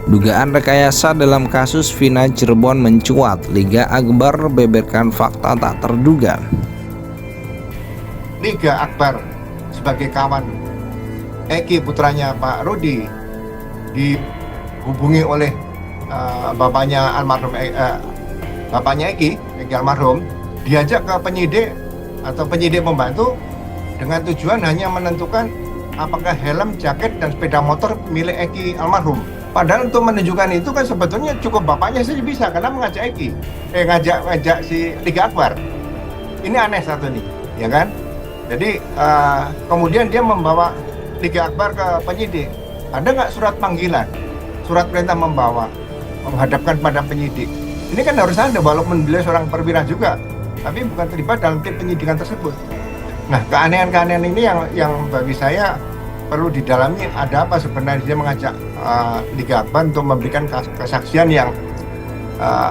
Dugaan rekayasa dalam kasus Vina Cirebon mencuat. Liga Akbar beberkan fakta tak terduga. Liga Akbar sebagai kawan Eki putranya Pak Rudi dihubungi oleh bapaknya almarhum bapaknya Eki almarhum, diajak ke penyidik atau penyidik pembantu dengan tujuan hanya menentukan apakah helm, jaket, dan sepeda motor milik Eki almarhum. Padahal untuk menunjukkan itu kan sebetulnya cukup bapaknya saja bisa, karena mengajak Eki, ngajak si Liga Akbar. Ini aneh satu nih, ya kan? Jadi kemudian dia membawa Liga Akbar ke penyidik. Ada nggak surat panggilan, surat perintah membawa, menghadapkan pada penyidik? Ini kan harus ada, walaupun beliau seorang perwira juga, tapi bukan terlibat dalam tim penyidikan tersebut. Nah, keanehan-keanehan ini yang bagi saya perlu didalami, ada apa sebenarnya dia mengajak Liga Akbar untuk memberikan kesaksian yang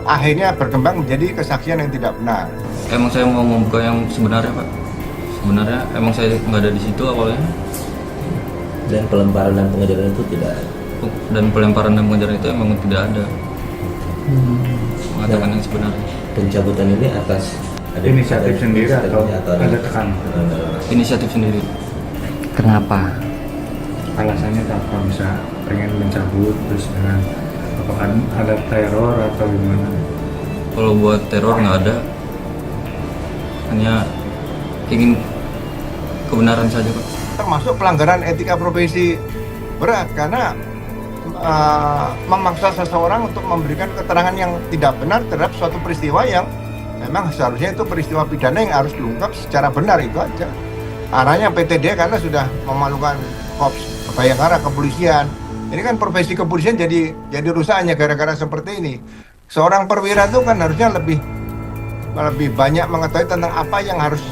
akhirnya berkembang menjadi kesaksian yang tidak benar. Emang saya mau membuka yang sebenarnya, Pak. Sebenarnya emang saya nggak ada di situ awalnya. Dan pelemparan dan pengejaran itu tidak ada. Dan pelemparan dan pengejaran itu emang tidak ada. Mengatakan yang sebenarnya. Pencabutan ini atas inisiatif sendiri atau ada tekanan? Inisiatif sendiri. Kenapa? Alasannya apa? Bisa pengen mencabut terus dengan apakah ada teror atau gimana? Kalau buat teror nggak ada. Hanya ingin kebenaran saja, Pak. Termasuk pelanggaran etika profesi berat, karena memaksa seseorang untuk memberikan keterangan yang tidak benar terhadap suatu peristiwa yang memang seharusnya itu peristiwa pidana yang harus diungkap secara benar, itu aja. Arahnya PTD karena sudah memalukan Korps Bayangkara, kepolisian. Ini kan profesi kepolisian jadi rusak hanya gara-gara seperti ini. Seorang perwira itu kan harusnya lebih banyak mengetahui tentang apa yang harus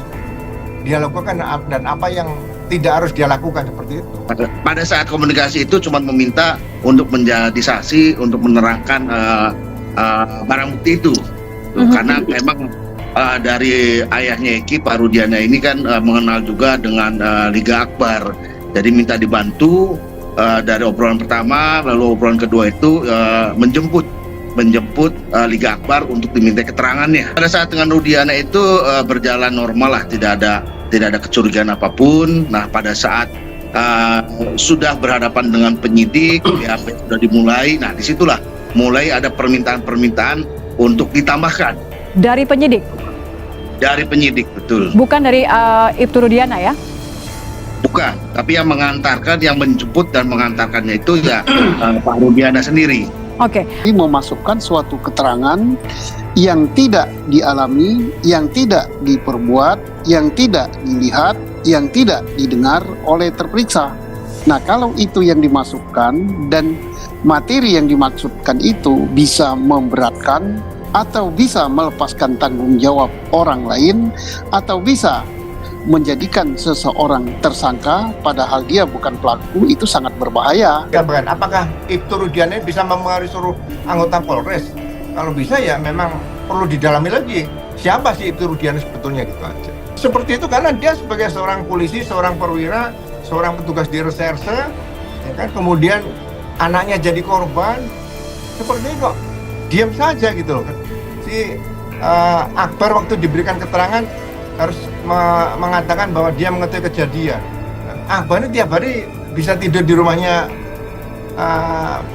dia lakukan dan apa yang tidak harus dia lakukan, seperti itu. Pada saat komunikasi itu cuma meminta untuk menjadi saksi, untuk menerangkan barang bukti itu. Karena memang dari ayahnya Eki, Pak Rudiana ini kan mengenal juga dengan Liga Akbar. Jadi minta dibantu dari obrolan pertama, lalu obrolan kedua itu menjemput Liga Akbar untuk diminta keterangannya. Pada saat dengan Rudiana itu berjalan normal lah, tidak ada kecurigaan apapun. Nah, pada saat sudah berhadapan dengan penyidik, ya sudah dimulai. Nah, disitulah mulai ada permintaan untuk ditambahkan. Dari penyidik? Dari penyidik, betul. Bukan dari Ibtu Rudiana ya? Bukan, tapi yang mengantarkan, yang menjemput dan mengantarkannya itu ya Pak Rudiana sendiri. Oke. Memasukkan suatu keterangan yang tidak dialami, yang tidak diperbuat, yang tidak dilihat, yang tidak didengar oleh terperiksa. Nah, kalau itu yang dimasukkan dan materi yang dimaksudkan itu bisa memberatkan atau bisa melepaskan tanggung jawab orang lain atau bisa menjadikan seseorang tersangka padahal dia bukan pelaku, itu sangat berbahaya. Apakah Ibtu Rudiana bisa mempengaruhi seluruh anggota Polres? Kalau bisa ya memang perlu didalami lagi. Siapa sih Ibtu Rudiana sebetulnya, gitu aja. Seperti itu karena dia sebagai seorang polisi, seorang perwira, seorang petugas di reserse, ya kan, kemudian anaknya jadi korban, seperti itu kok diam saja gitu loh. Si Akbar waktu diberikan keterangan harus mengatakan bahwa dia mengetahui kejadian. Akbar ini tiap hari bisa tidur di rumahnya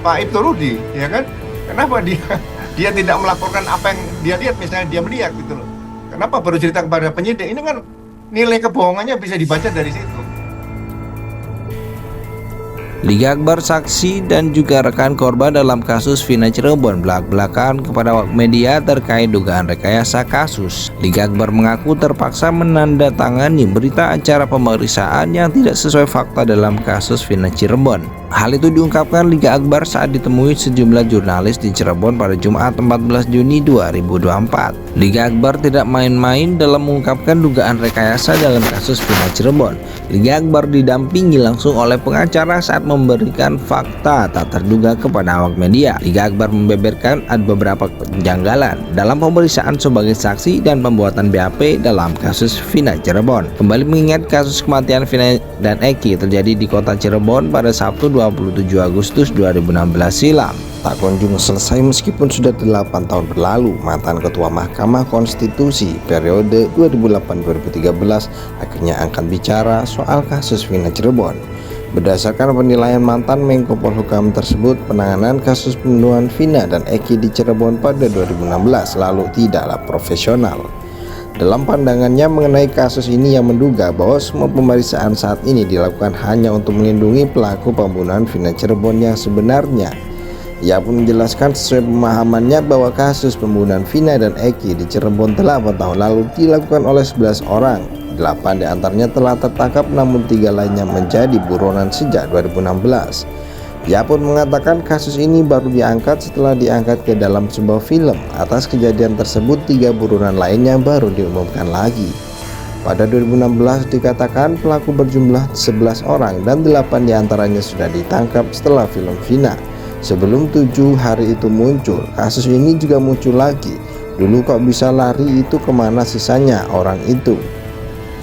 Pak Ibtu Rudi, ya kan? Kenapa dia tidak melaporkan apa yang dia lihat, misalnya dia melihat gitu loh. Kenapa baru cerita kepada penyidik? Ini kan nilai kebohongannya bisa dibaca dari situ. Liga Akbar saksi dan juga rekan korban dalam kasus Vina Cirebon belak-belakan kepada awak media terkait dugaan rekayasa kasus. Liga Akbar mengaku terpaksa menandatangani berita acara pemeriksaan yang tidak sesuai fakta dalam kasus Vina Cirebon. Hal itu diungkapkan Liga Akbar saat ditemui sejumlah jurnalis di Cirebon pada Jumat 14 Juni 2024. Liga Akbar tidak main-main dalam mengungkapkan dugaan rekayasa dalam kasus Vina Cirebon. Liga Akbar didampingi langsung oleh pengacara saat memberikan fakta tak terduga kepada awak media. Liga Akbar membeberkan ada beberapa kejanggalan dalam pemeriksaan sebagai saksi dan pembuatan BAP dalam kasus Vina Cirebon. Kembali mengingat kasus kematian Vina dan Eki terjadi di kota Cirebon pada Sabtu 27 Agustus 2016 silam. Tak kunjung selesai meskipun sudah 8 tahun berlalu, mantan Ketua Mahkamah Konstitusi periode 2008-2013 akhirnya angkat bicara soal kasus Vina Cirebon. Berdasarkan penilaian mantan Menko Polhukam tersebut, penanganan kasus pembunuhan Vina dan Eki di Cirebon pada 2016 lalu tidaklah profesional. Dalam pandangannya mengenai kasus ini, yang menduga bahwa semua pemeriksaan saat ini dilakukan hanya untuk melindungi pelaku pembunuhan Vina Cirebon yang sebenarnya. Ia pun menjelaskan sesuai pemahamannya bahwa kasus pembunuhan Vina dan Eki di Cirebon 8 tahun lalu dilakukan oleh 11 orang. 8 diantaranya telah tertangkap namun 3 lainnya menjadi buronan sejak 2016. Ia pun mengatakan kasus ini baru diangkat setelah diangkat ke dalam sebuah film. Atas kejadian tersebut 3 buronan lainnya baru diumumkan lagi. Pada 2016 dikatakan pelaku berjumlah 11 orang dan 8 diantaranya sudah ditangkap setelah film Vina. Sebelum 7 hari itu muncul, kasus ini juga muncul lagi. Dulu kok bisa lari, itu kemana sisanya orang itu?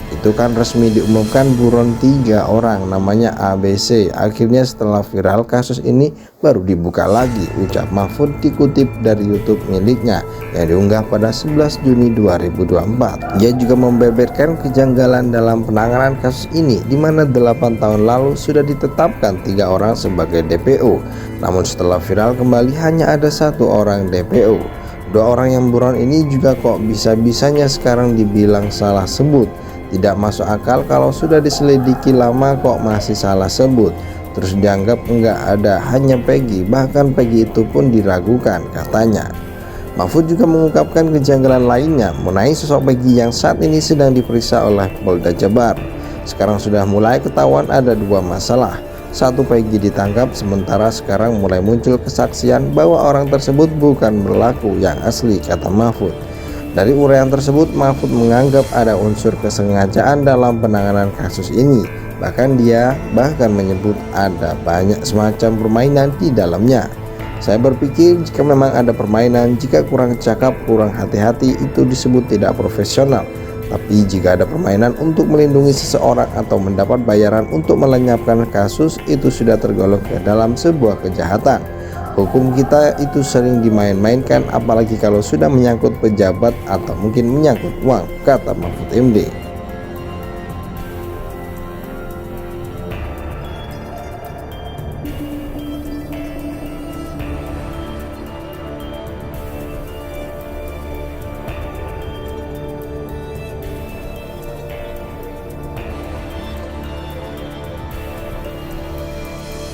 Itu kan resmi diumumkan buron 3 orang namanya ABC. Akhirnya setelah viral kasus ini baru dibuka lagi, ucap Mahfud dikutip dari YouTube miliknya yang diunggah pada 11 Juni 2024. Ia juga membeberkan kejanggalan dalam penanganan kasus ini, di mana 8 tahun lalu sudah ditetapkan 3 orang sebagai DPO. Namun setelah viral kembali hanya ada 1 orang DPO. 2 orang yang buron ini juga kok bisa-bisanya sekarang dibilang salah sebut. Tidak masuk akal kalau sudah diselidiki lama kok masih salah sebut. Terus dianggap enggak ada, hanya Peggy, bahkan Peggy itu pun diragukan katanya. Mahfud juga mengungkapkan kejanggalan lainnya mengenai sosok Peggy yang saat ini sedang diperiksa oleh Polda Jabar. Sekarang sudah mulai ketahuan ada 2 masalah. 1, Peggy ditangkap, sementara sekarang mulai muncul kesaksian bahwa orang tersebut bukan berlaku yang asli, kata Mahfud. Dari uraian tersebut, Mahfud menganggap ada unsur kesengajaan dalam penanganan kasus ini. Bahkan dia menyebut ada banyak semacam permainan di dalamnya. Saya berpikir jika memang ada permainan, jika kurang cakap, kurang hati-hati, itu disebut tidak profesional. Tapi jika ada permainan untuk melindungi seseorang atau mendapat bayaran untuk melenyapkan kasus, itu sudah tergolong ke dalam sebuah kejahatan. Hukum kita itu sering dimain-mainkan, apalagi kalau sudah menyangkut pejabat atau mungkin menyangkut uang, kata Mahfud MD.